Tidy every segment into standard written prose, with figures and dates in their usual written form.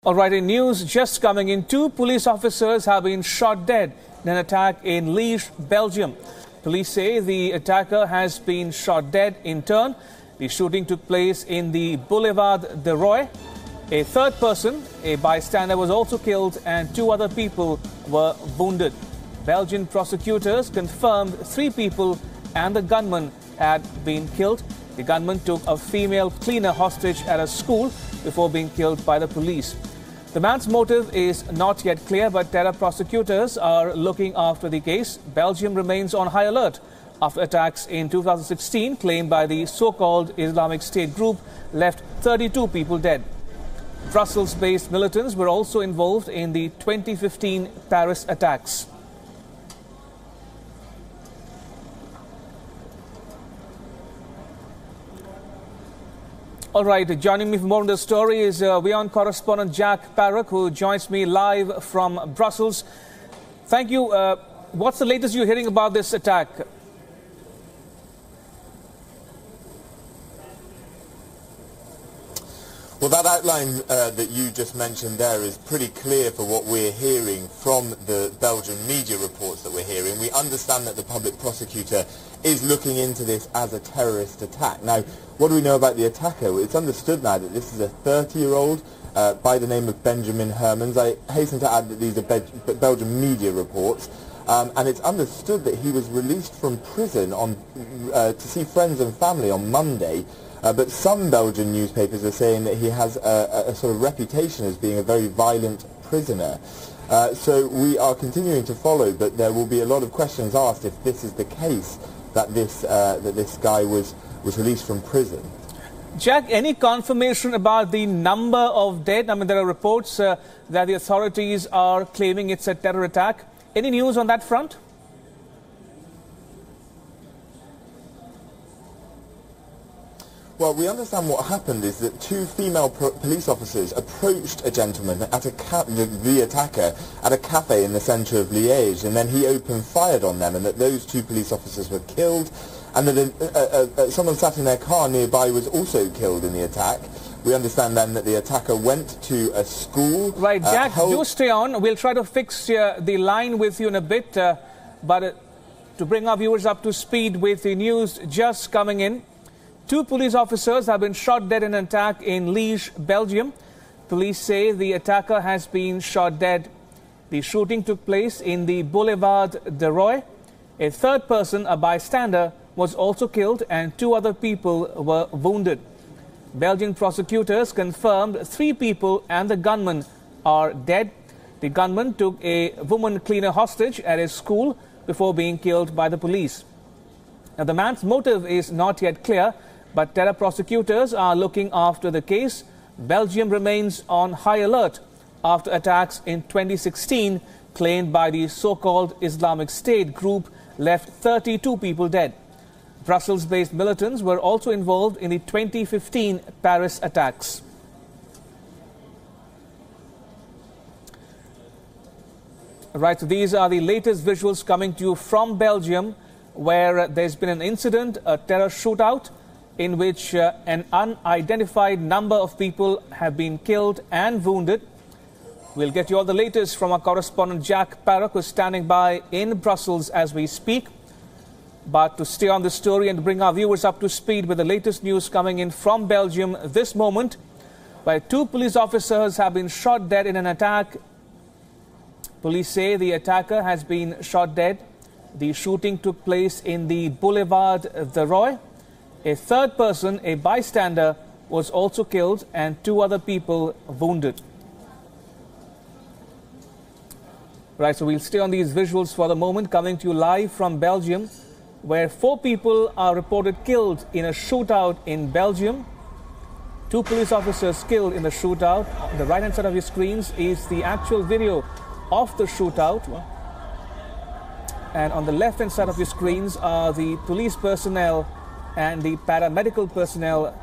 All right, in news just coming in, 2 police officers have been shot dead in an attack in Liege, Belgium. Police say the attacker has been shot dead in turn. The shooting took place in the Boulevard de Roy. A third person, a bystander, was also killed and 2 other people were wounded. Belgian prosecutors confirmed 3 people and the gunman had been killed. The gunman took a female cleaner hostage at a school before being killed by the police. The man's motive is not yet clear, but terror prosecutors are looking after the case. Belgium remains on high alert after attacks in 2016 claimed by the so-called Islamic State group left 32 people dead. Brussels-based militants were also involved in the 2015 Paris attacks. All right, joining me for more on the story is WION correspondent Jack Parrock, who joins me live from Brussels. Thank you. What's the latest you're hearing about this attack? Well, that outline that you just mentioned there is pretty clear for what we're hearing from the Belgian media reports that we're hearing. We understand that the public prosecutor is looking into this as a terrorist attack. Now, what do we know about the attacker? Well, it's understood now that this is a 30-year-old by the name of Benjamin Hermans. I hasten to add that these are Belgian media reports. And it's understood that he was released from prison to see friends and family on Monday. But some Belgian newspapers are saying that he has a sort of reputation as being a very violent prisoner. So we are continuing to follow, but there will be a lot of questions asked if this is the case, that this guy was released from prison. Jack, any confirmation about the number of dead? I mean, there are reports that the authorities are claiming it's a terror attack. Any news on that front? Well, we understand what happened is that 2 female police officers approached a gentleman at the attacker at a cafe in the centre of Liege, and then he opened fire on them, and that those 2 police officers were killed, and that someone sat in their car nearby was also killed in the attack. We understand then that the attacker went to a school. Right, Jack, do stay on. We'll try to fix the line with you in a bit, but to bring our viewers up to speed with the news just coming in. 2 police officers have been shot dead in an attack in Liege, Belgium. Police say the attacker has been shot dead. The shooting took place in the Boulevard de Roy. A third person, a bystander, was also killed and 2 other people were wounded. Belgian prosecutors confirmed 3 people and the gunman are dead. The gunman took a woman cleaner hostage at his school before being killed by the police. Now, the man's motive is not yet clear, but terror prosecutors are looking after the case. Belgium remains on high alert after attacks in 2016 claimed by the so-called Islamic State group left 32 people dead. Brussels-based militants were also involved in the 2015 Paris attacks. Right, so these are the latest visuals coming to you from Belgium, where there's been an incident, a terror shootout, in which an unidentified number of people have been killed and wounded. We'll get you all the latest from our correspondent Jack Parrock, who's standing by in Brussels as we speak. But to stay on the story and bring our viewers up to speed with the latest news coming in from Belgium this moment, where 2 police officers have been shot dead in an attack. Police say the attacker has been shot dead. The shooting took place in the Boulevard de Roy. A third person, a bystander, was also killed and 2 other people wounded. Right, so we'll stay on these visuals for the moment, coming to you live from Belgium, where 4 people are reported killed in a shootout in Belgium. 2 police officers killed in the shootout. On the right-hand side of your screens is the actual video of the shootout. And on the left-hand side of your screens are the police personnel and the paramedical personnel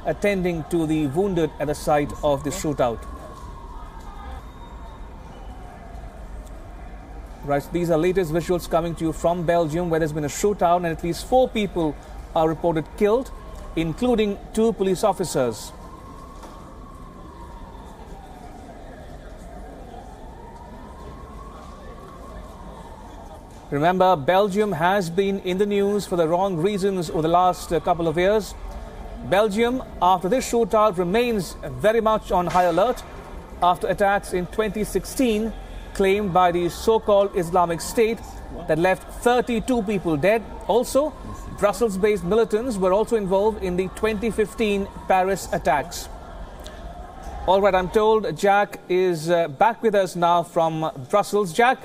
attending to the wounded at the site of the shootout. Right, so these are latest visuals coming to you from Belgium, where there's been a shootout and at least 4 people are reported killed, including 2 police officers. Remember, Belgium has been in the news for the wrong reasons over the last couple of years. Belgium, after this shootout, remains very much on high alert after attacks in 2016 claimed by the so-called Islamic State that left 32 people dead. Also, Brussels-based militants were also involved in the 2015 Paris attacks. All right, I'm told Jack is back with us now from Brussels. Jack,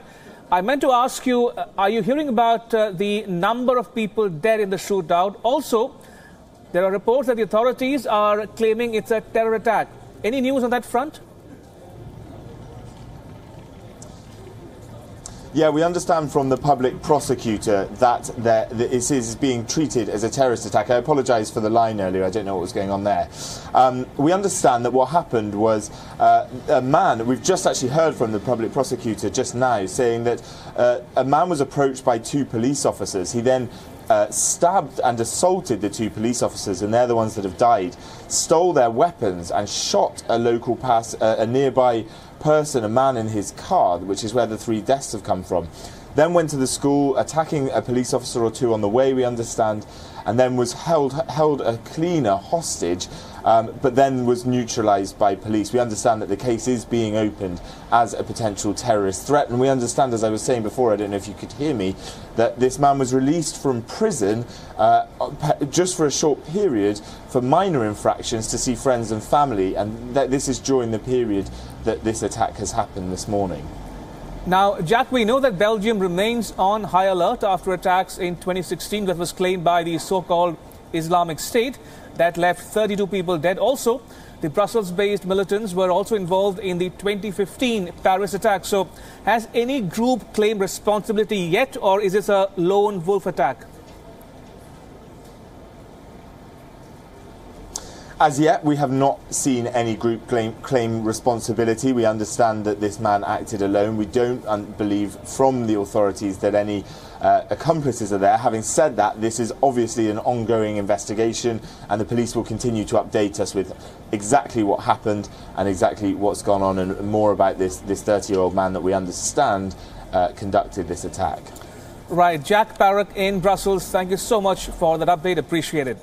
I meant to ask you, are you hearing about the number of people dead in the shootout? Also, there are reports that the authorities are claiming it's a terror attack. Any news on that front? Yeah, we understand from the public prosecutor that this is being treated as a terrorist attack. I apologise for the line earlier, I don't know what was going on there. We understand that what happened was a man, we've just actually heard from the public prosecutor just now, saying that a man was approached by two police officers. He then stabbed and assaulted the two police officers, and they're the ones that have died, stole their weapons and shot a local a nearby person, a man in his car, which is where the 3 deaths have come from. Then went to the school, attacking a police officer or two on the way, we understand, and then was held a cleaner hostage, but then was neutralised by police. We understand that the case is being opened as a potential terrorist threat, and we understand, as I was saying before, I don't know if you could hear me, that this man was released from prison just for a short period for minor infractions to see friends and family, and that this is during the period that this attack has happened this morning. Now, Jack, we know that Belgium remains on high alert after attacks in 2016 that was claimed by the so-called Islamic State that left 32 people dead. Also, the Brussels-based militants were also involved in the 2015 Paris attack. So, has any group claimed responsibility yet, or is this a lone wolf attack? As yet, we have not seen any group claim responsibility. We understand that this man acted alone. We don't believe from the authorities that any accomplices are there. Having said that, this is obviously an ongoing investigation, and the police will continue to update us with exactly what happened and exactly what's gone on, and more about this 30-year-old man that we understand conducted this attack. Right, Jack Parrock in Brussels, thank you so much for that update. Appreciate it.